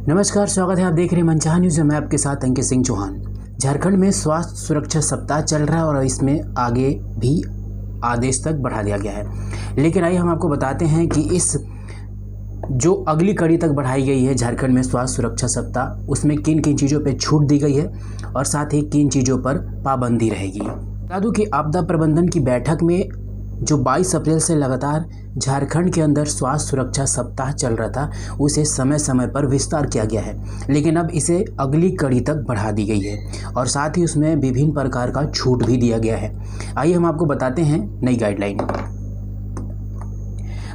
नमस्कार, स्वागत है। आप देख रहे हैं मनचाहा न्यूज़। मैं आपके साथ अंकित सिंह चौहान। झारखंड में स्वास्थ्य सुरक्षा सप्ताह चल रहा है और इसमें आगे भी आदेश तक बढ़ा दिया गया है। लेकिन आइए हम आपको बताते हैं कि इस जो अगली कड़ी तक बढ़ाई गई है झारखंड में स्वास्थ्य सुरक्षा सप्ताह, उसमें किन किन चीज़ों पर छूट दी गई है और साथ ही किन चीज़ों पर पाबंदी रहेगी। बता दूं कि आपदा प्रबंधन की बैठक में जो 22 अप्रैल से लगातार झारखंड के अंदर स्वास्थ्य सुरक्षा सप्ताह चल रहा था, उसे समय समय पर विस्तार किया गया है, लेकिन अब इसे अगली कड़ी तक बढ़ा दी गई है और साथ ही उसमें विभिन्न प्रकार का छूट भी दिया गया है। आइए हम आपको बताते हैं नई गाइडलाइन।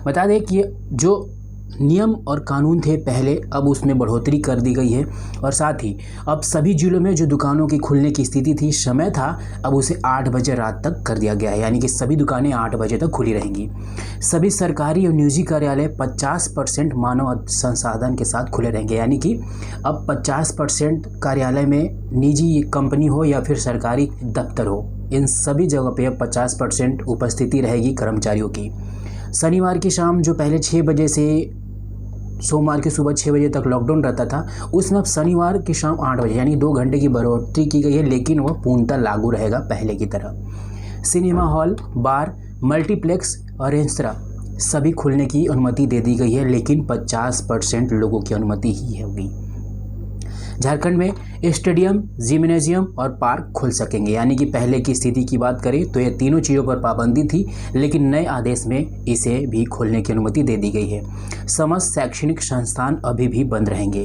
बता दें कि जो नियम और कानून थे पहले, अब उसमें बढ़ोतरी कर दी गई है और साथ ही अब सभी जिलों में जो दुकानों की खुलने की स्थिति थी, समय था, अब उसे 8 बजे रात तक कर दिया गया है। यानी कि सभी दुकानें 8 बजे तक खुली रहेंगी। सभी सरकारी और निजी कार्यालय 50% मानव संसाधन के साथ खुले रहेंगे। यानी कि अब 50% कार्यालय में निजी कंपनी हो या फिर सरकारी दफ्तर हो, इन सभी जगह पे अब 50% उपस्थिति रहेगी कर्मचारियों की। शनिवार की शाम जो पहले 6 बजे से सोमवार की सुबह 6 बजे तक लॉकडाउन रहता था, उसमें अब शनिवार की शाम 8 बजे यानी 2 घंटे की बढ़ोतरी की गई है, लेकिन वह पूर्णतः लागू रहेगा पहले की तरह। सिनेमा हॉल, बार, मल्टीप्लेक्स और रेस्तरां सभी खुलने की अनुमति दे दी गई है, लेकिन 50% लोगों की अनुमति ही होगी। झारखंड में स्टेडियम, जिम्नेजियम और पार्क खुल सकेंगे। यानी कि पहले की स्थिति की बात करें तो ये तीनों चीज़ों पर पाबंदी थी, लेकिन नए आदेश में इसे भी खोलने की अनुमति दे दी गई है। समस्त शैक्षणिक संस्थान अभी भी बंद रहेंगे।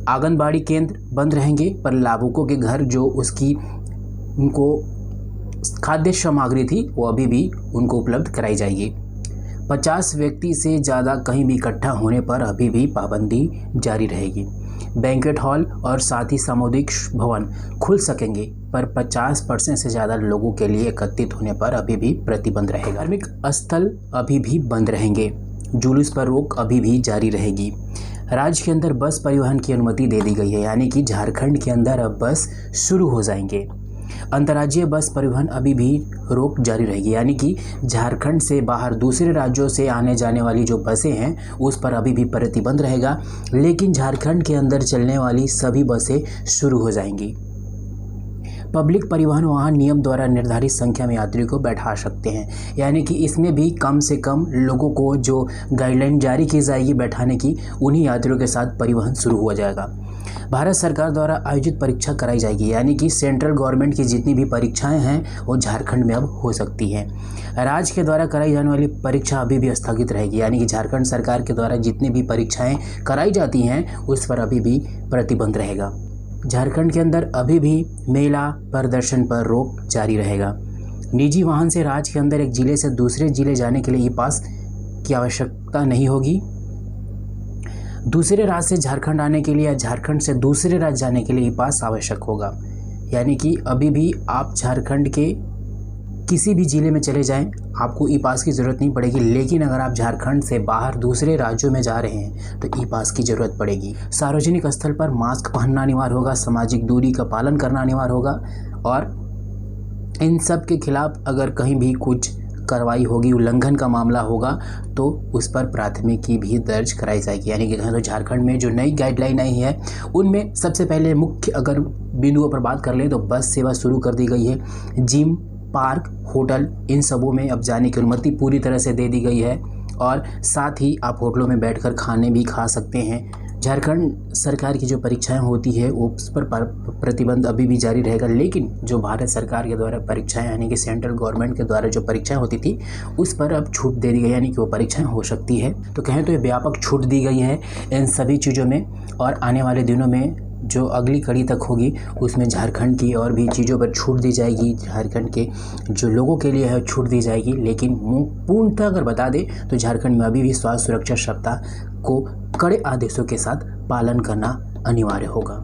आंगनबाड़ी केंद्र बंद रहेंगे, पर लाभुकों के घर जो उनको खाद्य सामग्री थी वो अभी भी उनको उपलब्ध कराई जाएगी। 50 व्यक्ति से ज़्यादा कहीं भी इकट्ठा होने पर अभी भी पाबंदी जारी रहेगी। बैंक्वेट हॉल और साथ ही सामुदायिक भवन खुल सकेंगे, पर 50% से ज़्यादा लोगों के लिए एकत्रित होने पर अभी भी प्रतिबंध रहेगा। धार्मिक स्थल अभी भी बंद रहेंगे। जुलूस पर रोक अभी भी जारी रहेगी। राज्य के अंदर बस परिवहन की अनुमति दे दी गई है। यानी कि झारखंड के अंदर अब बस शुरू हो जाएंगे। अंतर्राज्यीय बस परिवहन अभी भी रोक जारी रहेगी। यानी कि झारखंड से बाहर दूसरे राज्यों से आने जाने वाली जो बसें हैं उस पर अभी भी प्रतिबंध रहेगा, लेकिन झारखंड के अंदर चलने वाली सभी बसें शुरू हो जाएंगी। पब्लिक परिवहन वाहन नियम द्वारा निर्धारित संख्या में यात्रियों को बैठा सकते हैं। यानी कि इसमें भी कम से कम लोगों को जो गाइडलाइन जारी की जाएगी बैठाने की, उन्हीं यात्रियों के साथ परिवहन शुरू हो जाएगा। भारत सरकार द्वारा आयोजित परीक्षा कराई जाएगी। यानी कि सेंट्रल गवर्नमेंट की जितनी भी परीक्षाएं हैं वो झारखंड में अब हो सकती हैं। राज्य के द्वारा कराई जाने वाली परीक्षा अभी भी स्थगित रहेगी। यानी कि झारखंड सरकार के द्वारा जितनी भी परीक्षाएं कराई जाती हैं उस पर अभी भी प्रतिबंध रहेगा। झारखंड के अंदर अभी भी मेला प्रदर्शन पर रोक जारी रहेगा। निजी वाहन से राज्य के अंदर एक जिले से दूसरे जिले जाने के लिए ई पास की आवश्यकता नहीं होगी। दूसरे राज्य से झारखंड आने के लिए या झारखंड से दूसरे राज्य जाने के लिए ई पास आवश्यक होगा। यानी कि अभी भी आप झारखंड के किसी भी ज़िले में चले जाएं, आपको ई पास की ज़रूरत नहीं पड़ेगी। लेकिन अगर आप झारखंड से बाहर दूसरे राज्यों में जा रहे हैं तो ई पास की ज़रूरत पड़ेगी। सार्वजनिक स्थल पर मास्क पहनना अनिवार्य होगा, सामाजिक दूरी का पालन करना अनिवार्य होगा और इन सब के खिलाफ अगर कहीं भी कुछ कार्रवाई होगी, उल्लंघन का मामला होगा तो उस पर प्राथमिकी भी दर्ज कराई जाएगी। यानी कि तो झारखंड में जो नई गाइडलाइन आई है उनमें सबसे पहले मुख्य अगर बिंदुओं पर बात कर लें तो बस सेवा शुरू कर दी गई है। जिम, पार्क, होटल, इन सबों में अब जाने की अनुमति पूरी तरह से दे दी गई है और साथ ही आप होटलों में बैठकर खाने भी खा सकते हैं। झारखंड सरकार की जो परीक्षाएं होती है उस पर प्रतिबंध अभी भी जारी रहेगा, लेकिन जो भारत सरकार के द्वारा परीक्षाएं यानी कि सेंट्रल गवर्नमेंट के द्वारा जो परीक्षाएं होती थी उस पर अब छूट दे दी गई। यानी कि वो परीक्षाएं हो सकती है। तो कहें तो ये व्यापक छूट दी गई है इन सभी चीज़ों में और आने वाले दिनों में जो अगली कड़ी तक होगी उसमें झारखंड की और भी चीज़ों पर छूट दी जाएगी। झारखंड के जो लोगों के लिए है छूट दी जाएगी, लेकिन पूर्णतः अगर बता दें तो झारखंड में अभी भी स्वास्थ्य सुरक्षा सप्ताह को कड़े आदेशों के साथ पालन करना अनिवार्य होगा।